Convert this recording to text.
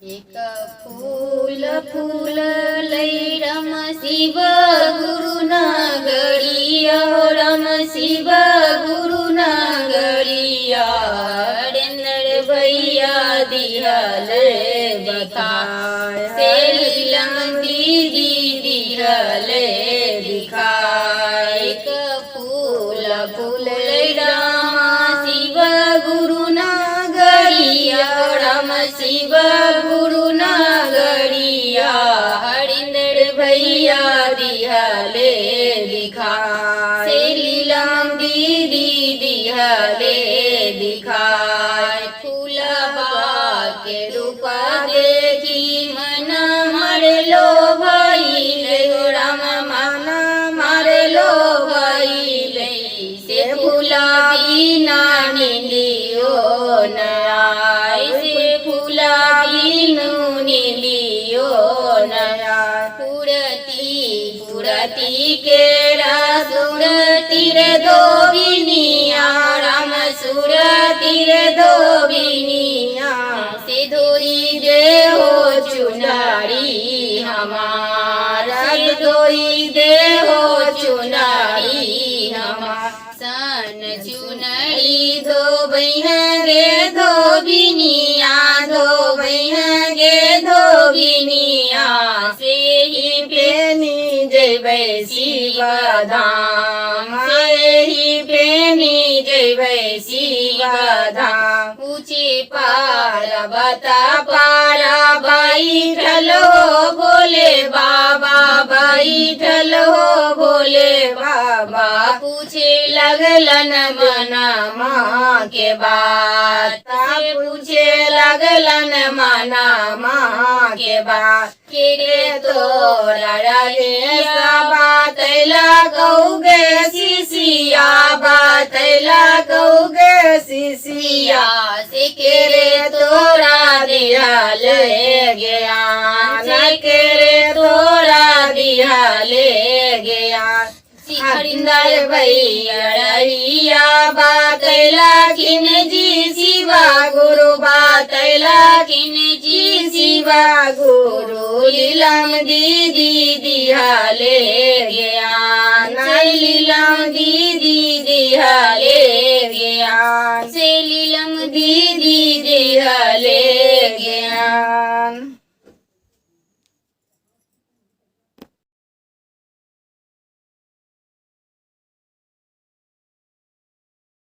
एक फूल फूल लई रम शिव गुरु नगरिया रम शिव गुरु नगरिया डेंदर भैया दिहल बताय से लीलम दीदी दिहल दिखाय एक फूल फूल लई रम शिव गुरु नगरिया रम शिव गुरु नगरिया हरिंदर भैया दिहले दिखाय से लीलम दीदी दिहले दिखाय फूलबा के रूपा देखी मन मरलो भइले राम मन मरलो भइले से फूला बिना नीलियो नयाय से फूला बिनु नीलियो नया पुरती के सुरती रे धोबिनिया राम सुरती रे धोबिनिया से धोई दे हो चुनारी हमारा से धोई दे हो चुनारी हमारा सन चुनरी धो बहिंगे धोबिनिया धो बहिंगे धोबिनिया से ही प्रेमी जैबै शिवधाम से ही प्रेमी जैबै शिवधाम ऊंचे पार्वता पारा बैठल हो भोले बाबा बैठल हो भोले बाबा पूछे लगलन मना माँ के बात पूछे लगलन मना माँ के बात के रे तोरा रे बातैला कौगे शिशिया बातैला कौगे शिशिया से के रे तोरा दिहल ज्ञान के रे तोरा दिहल ज्ञान हरिंदर भैया बातैला किन जी शिवा गुरु बातैला किन जी शिवा गुरु लीलम दीदी दिहले ज्ञान लीलम दीदी दिहले ज्ञान से लीलम दीदी दिहले ज्ञान।